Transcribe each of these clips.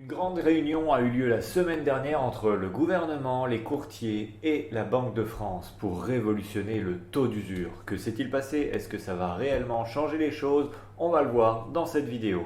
Une grande réunion a eu lieu la semaine dernière entre le gouvernement, les courtiers et la Banque de France pour révolutionner le taux d'usure. Que s'est-il passé? Est-ce que ça va réellement changer les choses? On va le voir dans cette vidéo.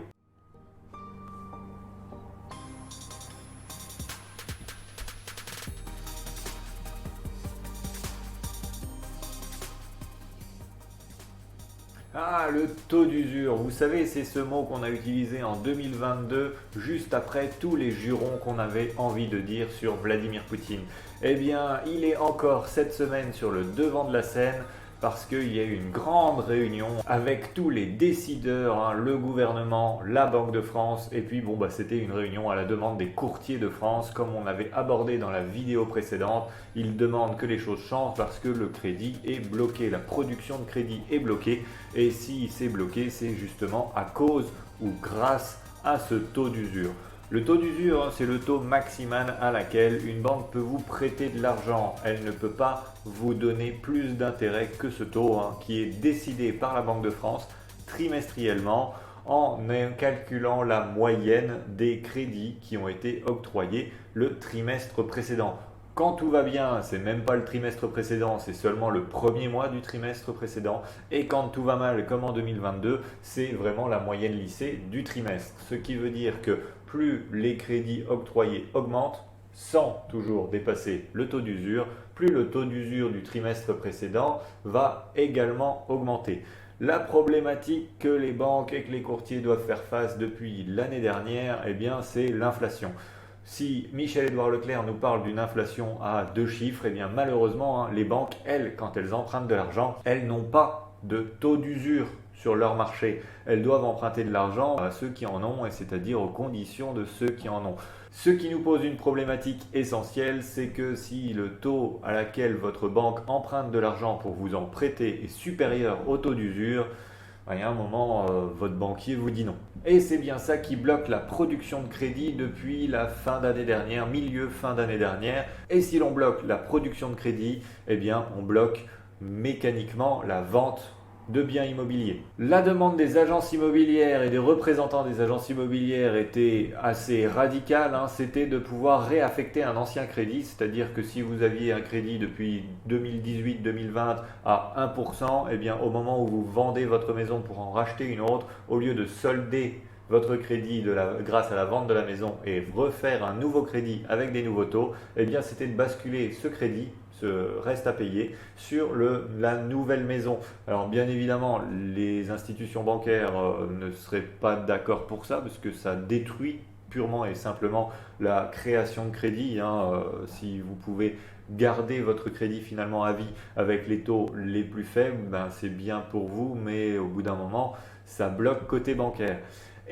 Ah, le taux d'usure, vous savez, c'est ce mot qu'on a utilisé en 2022, juste après tous les jurons qu'on avait envie de dire sur Vladimir Poutine. Eh bien, il est encore cette semaine sur le devant de la scène parce qu'il y a eu une grande réunion avec tous les décideurs, hein, le gouvernement, la Banque de France, et puis bon, c'était une réunion à la demande des courtiers de France, comme on avait abordé dans la vidéo précédente. Ils demandent que les choses changent parce que le crédit est bloqué, la production de crédit est bloquée, et si c'est bloqué, c'est justement à cause ou grâce à ce taux d'usure. Le taux d'usure, c'est le taux maximal à laquelle une banque peut vous prêter de l'argent. Elle ne peut pas vous donner plus d'intérêt que ce taux, qui est décidé par la Banque de France trimestriellement en calculant la moyenne des crédits qui ont été octroyés le trimestre précédent. Quand tout va bien, c'est même pas le trimestre précédent, c'est seulement le premier mois du trimestre précédent. Et quand tout va mal, comme en 2022, c'est vraiment la moyenne lissée du trimestre. Ce qui veut dire que plus les crédits octroyés augmentent, sans toujours dépasser le taux d'usure, plus le taux d'usure du trimestre précédent va également augmenter. La problématique que les banques et que les courtiers doivent faire face depuis l'année dernière, eh bien, c'est l'inflation. Si Michel-Édouard Leclerc nous parle d'une inflation à deux chiffres, eh bien malheureusement, les banques, elles, quand elles empruntent de l'argent, elles n'ont pas de taux d'usure sur leur marché. Elles doivent emprunter de l'argent à ceux qui en ont, et c'est-à-dire aux conditions de ceux qui en ont. Ce qui nous pose une problématique essentielle, c'est que si le taux à laquelle votre banque emprunte de l'argent pour vous en prêter est supérieur au taux d'usure, il y a un moment, votre banquier vous dit non. Et c'est bien ça qui bloque la production de crédit depuis la fin d'année dernière, milieu fin d'année dernière. Et si l'on bloque la production de crédit, eh bien on bloque mécaniquement la vente de biens immobiliers. La demande des agences immobilières et des représentants des agences immobilières était assez radicale, c'était de pouvoir réaffecter un ancien crédit, c'est-à-dire que si vous aviez un crédit depuis 2018-2020 à 1%, eh bien au moment où vous vendez votre maison pour en racheter une autre, au lieu de solder votre crédit grâce à la vente de la maison et refaire un nouveau crédit avec des nouveaux taux, eh bien c'était de basculer ce crédit, ce reste à payer, sur la nouvelle maison. Alors bien évidemment, les institutions bancaires ne seraient pas d'accord pour ça, parce que ça détruit purement et simplement la création de crédit. Si vous pouvez garder votre crédit finalement à vie avec les taux les plus faibles, c'est bien pour vous, mais au bout d'un moment, ça bloque côté bancaire.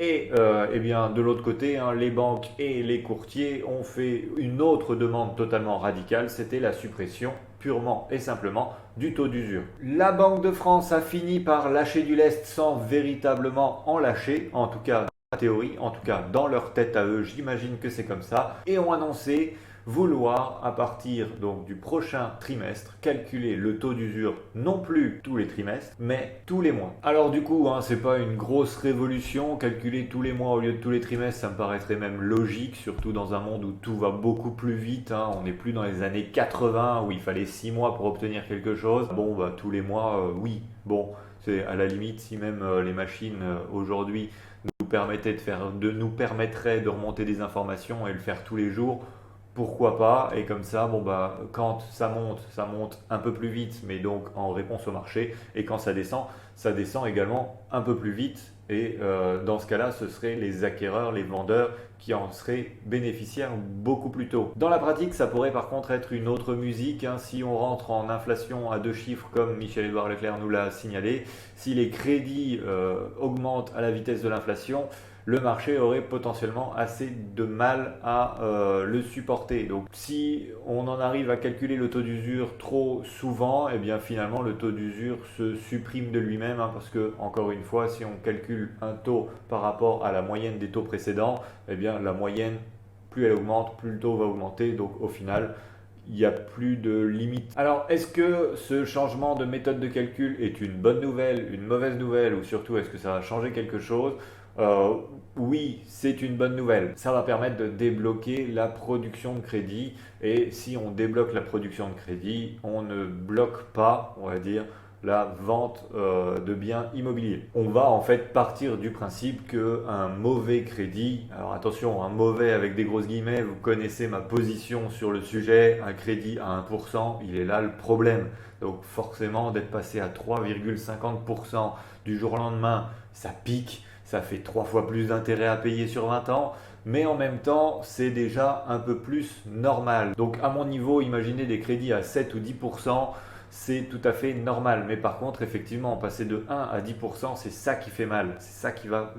Et eh bien, de l'autre côté, les banques et les courtiers ont fait une autre demande totalement radicale, c'était la suppression purement et simplement du taux d'usure. La Banque de France a fini par lâcher du lest sans véritablement en lâcher, en tout cas dans la théorie, en tout cas dans leur tête à eux, j'imagine que c'est comme ça, et ont annoncé vouloir, à partir donc du prochain trimestre, calculer le taux d'usure non plus tous les trimestres, mais tous les mois. Alors du coup, c'est pas une grosse révolution, calculer tous les mois au lieu de tous les trimestres, ça me paraîtrait même logique, surtout dans un monde où tout va beaucoup plus vite. On n'est plus dans les années 80 où il fallait 6 mois pour obtenir quelque chose. Bon, tous les mois, oui. Bon, c'est à la limite si même les machines aujourd'hui nous permettraient de remonter des informations et le faire tous les jours. Pourquoi pas? Et comme ça, quand ça monte un peu plus vite, mais donc en réponse au marché. Et quand ça descend également un peu plus vite. Et dans ce cas-là, ce seraient les acquéreurs, les vendeurs qui en seraient bénéficiaires beaucoup plus tôt. Dans la pratique, ça pourrait par contre être une autre musique, si on rentre en inflation à deux chiffres comme Michel-Édouard Leclerc nous l'a signalé. Si les crédits augmentent à la vitesse de l'inflation, le marché aurait potentiellement assez de mal à le supporter. Donc si on en arrive à calculer le taux d'usure trop souvent, eh bien finalement le taux d'usure se supprime de lui-même, parce que encore une fois, si on calcule un taux par rapport à la moyenne des taux précédents, eh bien la moyenne, plus elle augmente, plus le taux va augmenter. Donc au final, il n'y a plus de limite. Alors, est-ce que ce changement de méthode de calcul est une bonne nouvelle, une mauvaise nouvelle, ou surtout est-ce que ça va changer quelque chose? Oui, c'est une bonne nouvelle. Ça va permettre de débloquer la production de crédit. Et si on débloque la production de crédit, on ne bloque pas, on va dire, la vente de biens immobiliers. On va en fait partir du principe qu'un mauvais crédit, alors attention, un mauvais avec des grosses guillemets, vous connaissez ma position sur le sujet, un crédit à 1%, il est là le problème. Donc forcément, d'être passé à 3,50% du jour au lendemain, ça pique, ça fait 3 fois plus d'intérêt à payer sur 20 ans. Mais en même temps, c'est déjà un peu plus normal. Donc à mon niveau, imaginez des crédits à 7 ou 10%, c'est tout à fait normal. Mais par contre, effectivement, passer de 1 à 10%, c'est ça qui fait mal. C'est ça qui va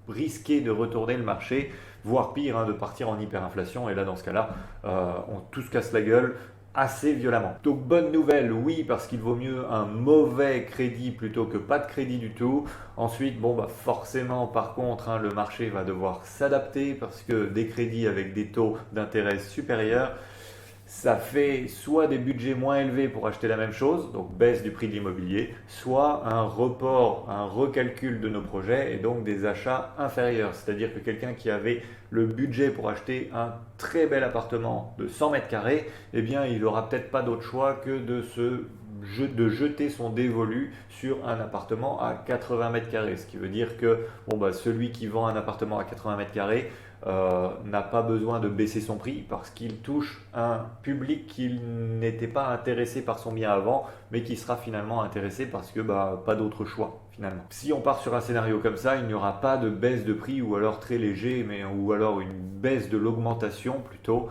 risquer de retourner le marché, voire pire, hein, de partir en hyperinflation. Et là, dans ce cas-là, on tous casse la gueule assez violemment. Donc bonne nouvelle, oui, parce qu'il vaut mieux un mauvais crédit plutôt que pas de crédit du tout. Ensuite, bon, bah forcément, par contre, hein, le marché va devoir s'adapter parce que des crédits avec des taux d'intérêt supérieurs, ça fait soit des budgets moins élevés pour acheter la même chose, donc baisse du prix de l'immobilier, soit un report, un recalcul de nos projets et donc des achats inférieurs. C'est-à-dire que quelqu'un qui avait le budget pour acheter un très bel appartement de 100 mètres carrés, eh bien il n'aura peut-être pas d'autre choix que de jeter son dévolu sur un appartement à 80 mètres carrés. Ce qui veut dire que bon, bah, celui qui vend un appartement à 80 mètres carrés n'a pas besoin de baisser son prix parce qu'il touche un public qui n'était pas intéressé par son bien avant, mais qui sera finalement intéressé parce que bah, pas d'autre choix finalement. Si on part sur un scénario comme ça, il n'y aura pas de baisse de prix ou alors très léger, ou alors une baisse de l'augmentation plutôt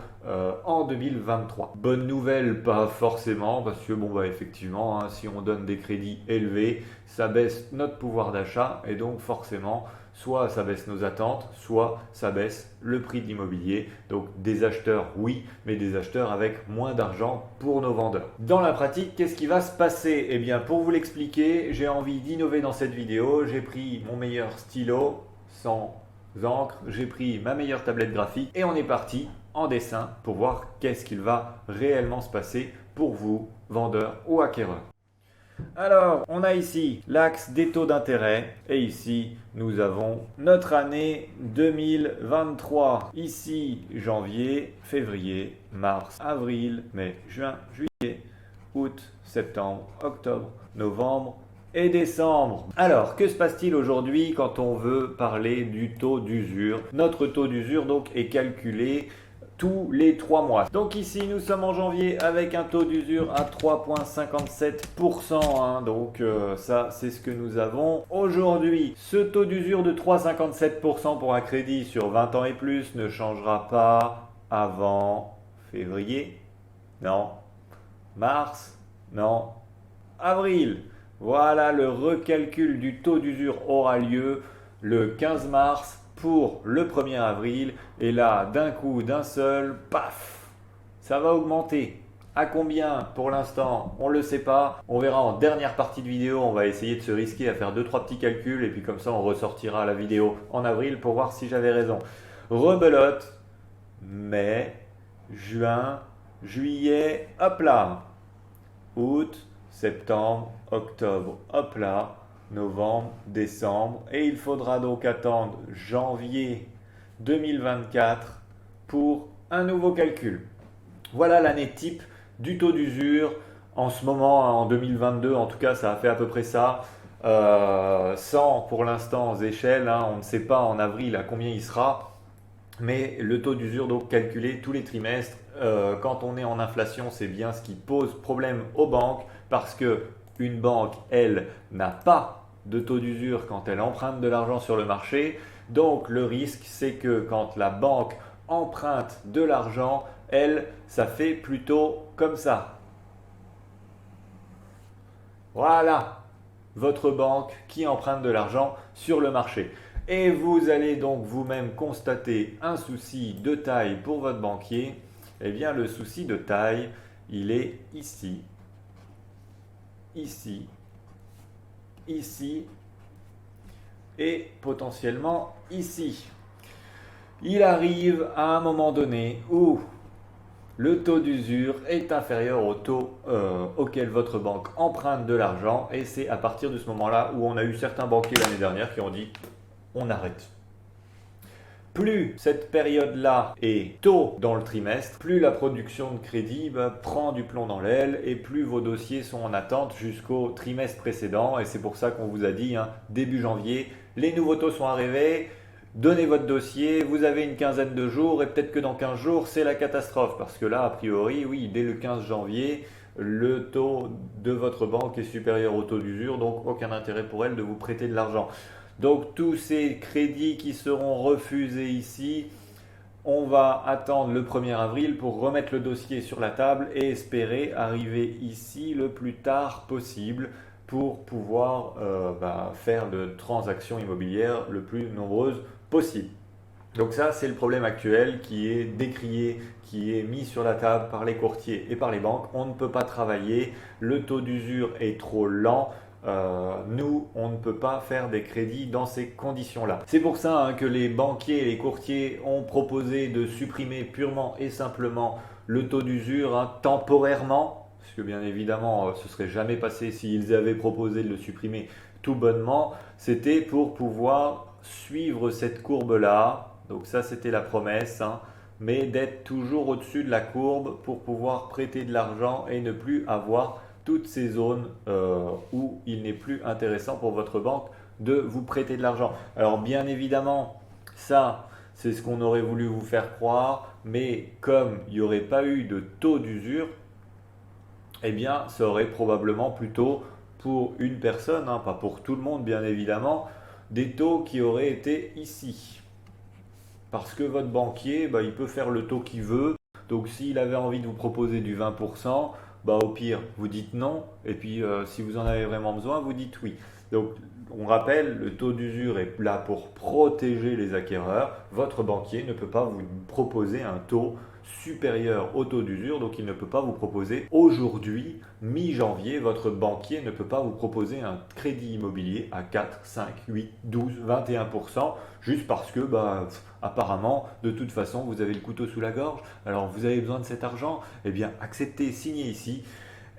en 2023. Bonne nouvelle, pas forcément, parce que bon bah effectivement, hein, si on donne des crédits élevés, ça baisse notre pouvoir d'achat et donc forcément soit ça baisse nos attentes, soit ça baisse le prix de l'immobilier. Donc des acheteurs, oui, mais des acheteurs avec moins d'argent pour nos vendeurs. Dans la pratique, qu'est-ce qui va se passer? Eh bien, pour vous l'expliquer, j'ai envie d'innover dans cette vidéo. J'ai pris mon meilleur stylo sans encre, j'ai pris ma meilleure tablette graphique et on est parti en dessin pour voir qu'est-ce qu'il va réellement se passer pour vous, vendeurs ou acquéreurs. Alors, on a ici l'axe des taux d'intérêt et ici, nous avons notre année 2023. Ici, janvier, février, mars, avril, mai, juin, juillet, août, septembre, octobre, novembre et décembre. Alors, que se passe-t-il aujourd'hui quand on veut parler du taux d'usure? Notre taux d'usure donc est calculé tous les 3 mois. Donc ici, nous sommes en janvier avec un taux d'usure à 3,57%. Hein. Donc ça, c'est ce que nous avons aujourd'hui. Ce taux d'usure de 3,57% pour un crédit sur 20 ans et plus ne changera pas avant février. Non. Mars. Non. Avril. Voilà, le recalcul du taux d'usure aura lieu le 15 mars pour le 1er avril. Et là, d'un coup, d'un seul, paf, ça va augmenter. À combien? Pour l'instant, on ne le sait pas. On verra en dernière partie de vidéo. On va essayer de se risquer à faire 2-3 petits calculs. Et puis comme ça, on ressortira la vidéo en avril pour voir si j'avais raison. Rebelote, mai, juin, juillet, hop là. Août, septembre, octobre, hop là. Novembre, décembre, et il faudra donc attendre janvier 2024 pour un nouveau calcul. Voilà l'année type du taux d'usure. En ce moment, en 2022, en tout cas, ça a fait à peu près ça. Sans pour l'instant échelle, hein, on ne sait pas en avril à combien il sera. Mais le taux d'usure donc calculé tous les trimestres. Quand on est en inflation, c'est bien ce qui pose problème aux banques parce que une banque, elle, n'a pas de taux d'usure quand elle emprunte de l'argent sur le marché. Donc le risque, c'est que quand la banque emprunte de l'argent, elle, ça fait plutôt comme ça. Voilà, votre banque qui emprunte de l'argent sur le marché. Et vous allez donc vous-même constater un souci de taille pour votre banquier. Eh bien, le souci de taille, il est ici, ici, ici et potentiellement ici. Il arrive à un moment donné où le taux d'usure est inférieur au taux auquel votre banque emprunte de l'argent et c'est à partir de ce moment-là où on a eu certains banquiers l'année dernière qui ont dit on arrête. Plus cette période-là est tôt dans le trimestre, plus la production de crédit prend du plomb dans l'aile et plus vos dossiers sont en attente jusqu'au trimestre précédent. Et c'est pour ça qu'on vous a dit, début janvier, les nouveaux taux sont arrivés, donnez votre dossier, vous avez une quinzaine de jours et peut-être que dans 15 jours, c'est la catastrophe. Parce que là, a priori, oui, dès le 15 janvier, le taux de votre banque est supérieur au taux d'usure, donc aucun intérêt pour elle de vous prêter de l'argent. Donc tous ces crédits qui seront refusés ici, on va attendre le 1er avril pour remettre le dossier sur la table et espérer arriver ici le plus tard possible pour pouvoir faire de transactions immobilières le plus nombreuses possible. Donc ça, c'est le problème actuel qui est décrié, qui est mis sur la table par les courtiers et par les banques. On ne peut pas travailler, le taux d'usure est trop lent. Nous, on ne peut pas faire des crédits dans ces conditions-là. C'est pour ça que les banquiers et les courtiers ont proposé de supprimer purement et simplement le taux d'usure temporairement, parce que bien évidemment, ce ne serait jamais passé s'ils avaient proposé de le supprimer tout bonnement. C'était pour pouvoir suivre cette courbe-là. Donc ça, c'était la promesse, mais d'être toujours au-dessus de la courbe pour pouvoir prêter de l'argent et ne plus avoir toutes ces zones où il n'est plus intéressant pour votre banque de vous prêter de l'argent. Alors bien évidemment, ça, c'est ce qu'on aurait voulu vous faire croire, mais comme il n'y aurait pas eu de taux d'usure, eh bien, ça aurait probablement plutôt pour une personne, pas pour tout le monde bien évidemment, des taux qui auraient été ici. Parce que votre banquier, il peut faire le taux qu'il veut. Donc s'il avait envie de vous proposer du 20%, au pire, vous dites non. Et puis si vous en avez vraiment besoin, vous dites oui. Donc on rappelle, le taux d'usure est là pour protéger les acquéreurs. Votre banquier ne peut pas vous proposer un taux supérieur au taux d'usure, donc il ne peut pas vous proposer aujourd'hui, mi-janvier, votre banquier ne peut pas vous proposer un crédit immobilier à 4, 5, 8, 12, 21%, juste parce que apparemment, de toute façon, vous avez le couteau sous la gorge, alors vous avez besoin de cet argent, eh bien acceptez, signez ici.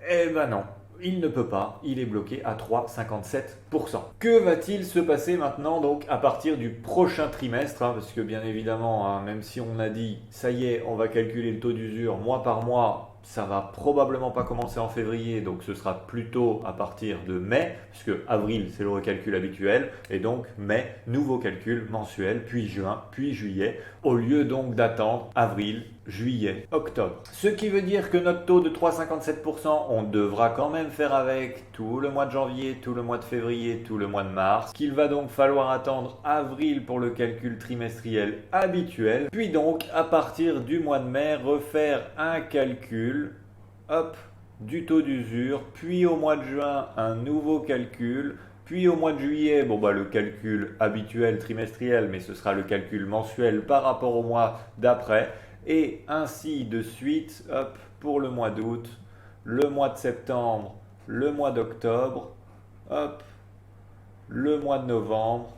Eh ben non, il ne peut pas, il est bloqué à 3,57%. Que va-t-il se passer maintenant donc à partir du prochain trimestre, parce que bien évidemment, même si on a dit ça y est, on va calculer le taux d'usure mois par mois, ça va probablement pas commencer en février, donc ce sera plutôt à partir de mai, puisque avril c'est le recalcul habituel, et donc mai, nouveau calcul mensuel, puis juin, puis juillet, au lieu donc d'attendre avril, juillet, octobre. Ce qui veut dire que notre taux de 3,57%, on devra quand même faire avec tout le mois de janvier, tout le mois de février, tout le mois de mars, qu'il va donc falloir attendre avril pour le calcul trimestriel habituel, puis donc à partir du mois de mai refaire un calcul du taux d'usure, puis au mois de juin un nouveau calcul, puis au mois de juillet, le calcul habituel trimestriel, mais ce sera le calcul mensuel par rapport au mois d'après, et ainsi de suite, pour le mois d'août, le mois de septembre, le mois d'octobre, le mois de novembre,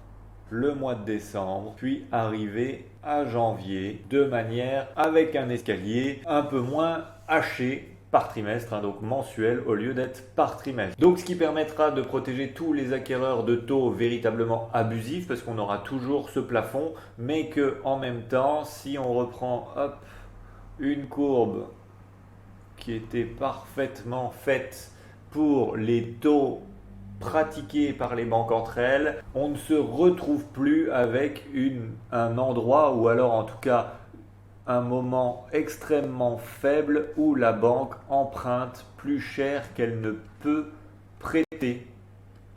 le mois de décembre, puis arriver à janvier, de manière avec un escalier un peu moins haché par trimestre, donc mensuel au lieu d'être par trimestre. Donc ce qui permettra de protéger tous les acquéreurs de taux véritablement abusifs, parce qu'on aura toujours ce plafond, mais que en même temps, si on reprend une courbe qui était parfaitement faite pour les taux pratiqués par les banques entre elles, on ne se retrouve plus avec un endroit, ou alors en tout cas un moment extrêmement faible où la banque emprunte plus cher qu'elle ne peut prêter.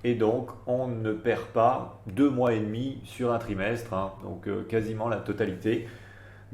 Et donc on ne perd pas 2 mois et demi sur un trimestre, donc quasiment la totalité,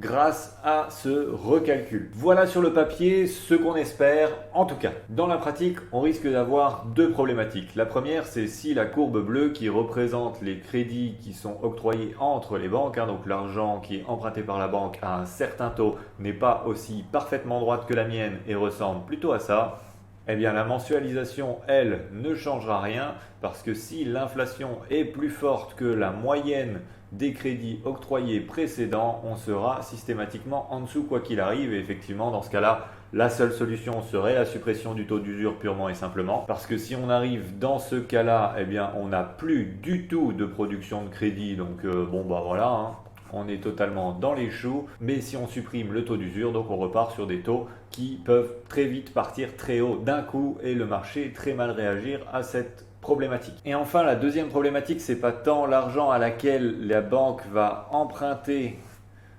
grâce à ce recalcul. Voilà sur le papier ce qu'on espère. En tout cas, dans la pratique, on risque d'avoir 2 problématiques. La première, c'est si la courbe bleue qui représente les crédits qui sont octroyés entre les banques, donc l'argent qui est emprunté par la banque à un certain taux, n'est pas aussi parfaitement droite que la mienne et ressemble plutôt à ça, Eh bien, la mensualisation, elle, ne changera rien parce que si l'inflation est plus forte que la moyenne des crédits octroyés précédents, on sera systématiquement en dessous quoi qu'il arrive. Et effectivement, dans ce cas-là, la seule solution serait la suppression du taux d'usure purement et simplement. Parce que si on arrive dans ce cas-là, eh bien, on n'a plus du tout de production de crédit. Donc, bon, bah voilà, hein. On est totalement dans les choux, mais si on supprime le taux d'usure, donc on repart sur des taux qui peuvent très vite partir très haut d'un coup et le marché très mal réagir à cette problématique. Et enfin, la deuxième problématique, c'est pas tant l'argent à laquelle la banque va emprunter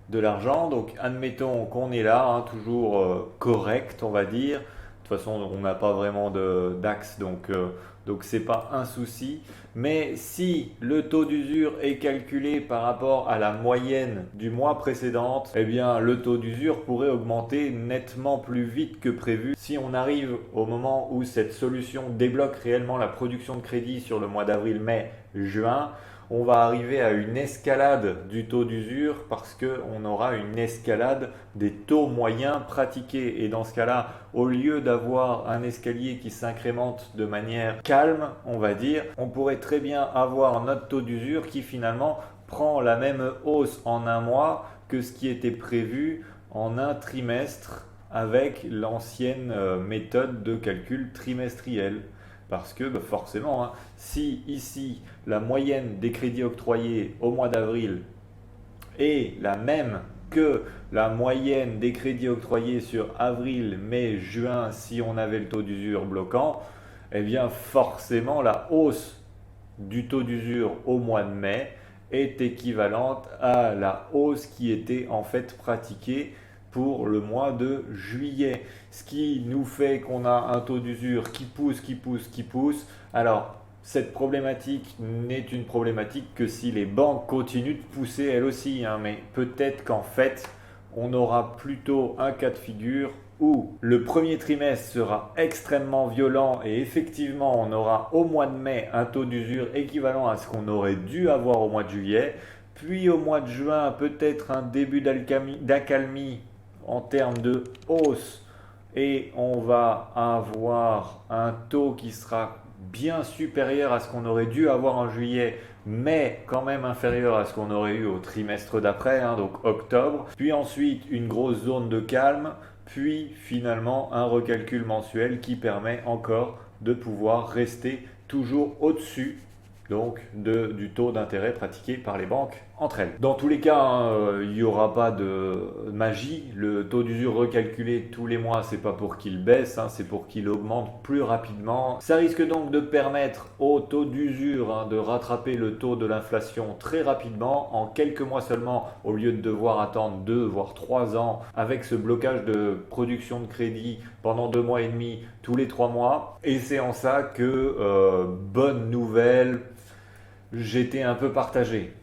de l'argent. Donc admettons qu'on est là, hein, toujours correct, on va dire. De toute façon, on n'a pas vraiment d'axe, donc c'est pas un souci. Mais si le taux d'usure est calculé par rapport à la moyenne du mois précédent, eh bien le taux d'usure pourrait augmenter nettement plus vite que prévu. Si on arrive au moment où cette solution débloque réellement la production de crédit sur le mois d'avril, mai, juin, on va arriver à une escalade du taux d'usure parce qu'on aura une escalade des taux moyens pratiqués. Et dans ce cas-là, au lieu d'avoir un escalier qui s'incrémente de manière calme, on va dire, on pourrait très bien avoir notre taux d'usure qui finalement prend la même hausse en un mois que ce qui était prévu en un trimestre avec l'ancienne méthode de calcul trimestriel. Parce que forcément, hein, si ici la moyenne des crédits octroyés au mois d'avril est la même que la moyenne des crédits octroyés sur avril, mai, juin, si on avait le taux d'usure bloquant, eh bien forcément la hausse du taux d'usure au mois de mai est équivalente à la hausse qui était en fait pratiquée pour le mois de juillet. Ce qui nous fait qu'on a un taux d'usure qui pousse, qui pousse, qui pousse. Alors, cette problématique n'est une problématique que si les banques continuent de pousser elles aussi, hein, mais peut-être qu'en fait, on aura plutôt un cas de figure où le premier trimestre sera extrêmement violent et effectivement on aura au mois de mai un taux d'usure équivalent à ce qu'on aurait dû avoir au mois de juillet, puis au mois de juin peut-être un début d'accalmie en termes de hausse et on va avoir un taux qui sera bien supérieur à ce qu'on aurait dû avoir en juillet, mais quand même inférieur à ce qu'on aurait eu au trimestre d'après, hein, donc octobre. Puis ensuite une grosse zone de calme, puis finalement un recalcul mensuel qui permet encore de pouvoir rester toujours au-dessus donc du taux d'intérêt pratiqué par les banques entre elles. Dans tous les cas, hein, il n'y aura pas de magie. Le taux d'usure recalculé tous les mois, c'est pas pour qu'il baisse, hein, c'est pour qu'il augmente plus rapidement. Ça risque donc de permettre au taux d'usure, hein, de rattraper le taux de l'inflation très rapidement, en quelques mois seulement, au lieu de devoir attendre 2 voire 3 ans avec ce blocage de production de crédit pendant 2 mois et demi tous les 3 mois. Et c'est en ça que, bonne nouvelle, j'étais un peu partagé.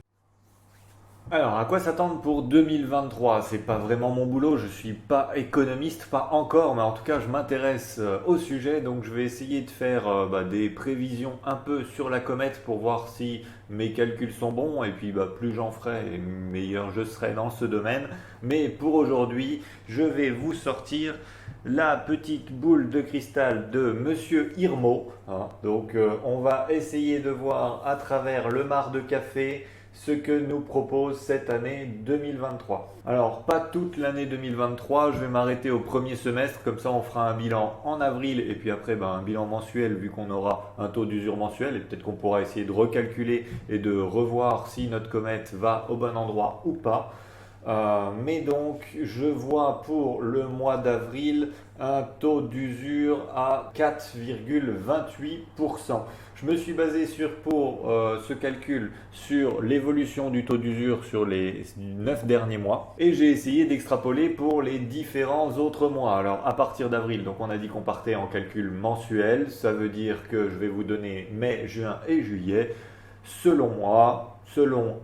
Alors, à quoi s'attendre pour 2023? C'est pas vraiment mon boulot, je suis pas économiste, pas encore, mais en tout cas, je m'intéresse au sujet, donc je vais essayer de faire des prévisions un peu sur la comète pour voir si mes calculs sont bons, et puis plus j'en ferai, meilleur je serai dans ce domaine. Mais pour aujourd'hui, je vais vous sortir la petite boule de cristal de Monsieur Irmo, hein. Donc, on va essayer de voir à travers le marc de café ce que nous propose cette année 2023. Alors, pas toute l'année 2023, je vais m'arrêter au premier semestre, comme ça on fera un bilan en avril et puis après un bilan mensuel vu qu'on aura un taux d'usure mensuel et peut-être qu'on pourra essayer de recalculer et de revoir si notre comète va au bon endroit ou pas. Mais donc, je vois pour le mois d'avril un taux d'usure à 4,28%. Je me suis basé pour ce calcul sur l'évolution du taux d'usure sur les 9 derniers mois et j'ai essayé d'extrapoler pour les différents autres mois. Alors à partir d'avril, donc on a dit qu'on partait en calcul mensuel, ça veut dire que je vais vous donner mai, juin et juillet selon moi, selon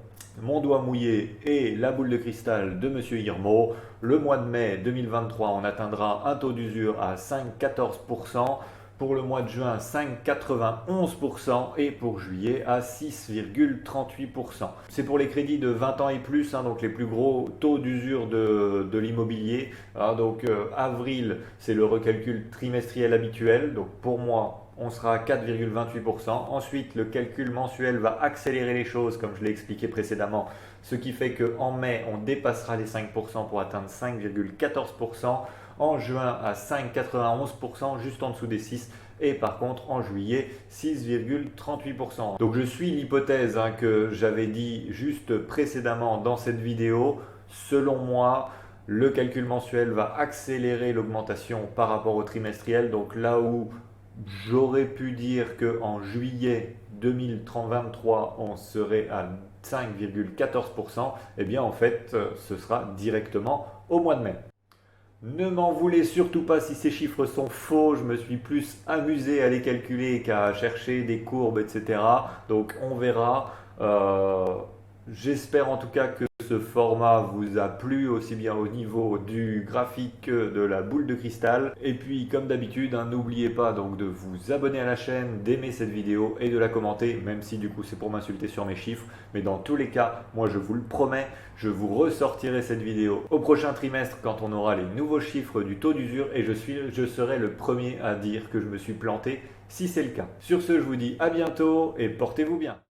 mon doigt mouillé et la boule de cristal de Monsieur Irmo. Le mois de mai 2023, on atteindra un taux d'usure à 5,14%. Pour le mois de juin, 5,91% et pour juillet à 6,38%. C'est pour les crédits de 20 ans et plus, hein, donc les plus gros taux d'usure de l'immobilier. Donc avril, c'est le recalcul trimestriel habituel. Donc pour moi, on sera à 4,28%. Ensuite, le calcul mensuel va accélérer les choses, comme je l'ai expliqué précédemment, ce qui fait qu'en mai, on dépassera les 5% pour atteindre 5,14%. En juin, à 5,91%, juste en dessous des 6%. Et par contre, en juillet, 6,38%. Donc je suis l'hypothèse que j'avais dit juste précédemment dans cette vidéo. Selon moi, le calcul mensuel va accélérer l'augmentation par rapport au trimestriel. Donc là où j'aurais pu dire qu'en juillet 2023, on serait à 5,14%, eh bien en fait, ce sera directement au mois de mai. Ne m'en voulez surtout pas si ces chiffres sont faux, je me suis plus amusé à les calculer qu'à chercher des courbes, etc. Donc on verra. J'espère en tout cas que ce format vous a plu aussi bien au niveau du graphique que de la boule de cristal. Et puis comme d'habitude, n'oubliez pas donc de vous abonner à la chaîne, d'aimer cette vidéo et de la commenter, même si du coup c'est pour m'insulter sur mes chiffres. Mais dans tous les cas, moi je vous le promets, je vous ressortirai cette vidéo au prochain trimestre quand on aura les nouveaux chiffres du taux d'usure et je serai le premier à dire que je me suis planté si c'est le cas. Sur ce, je vous dis à bientôt et portez-vous bien.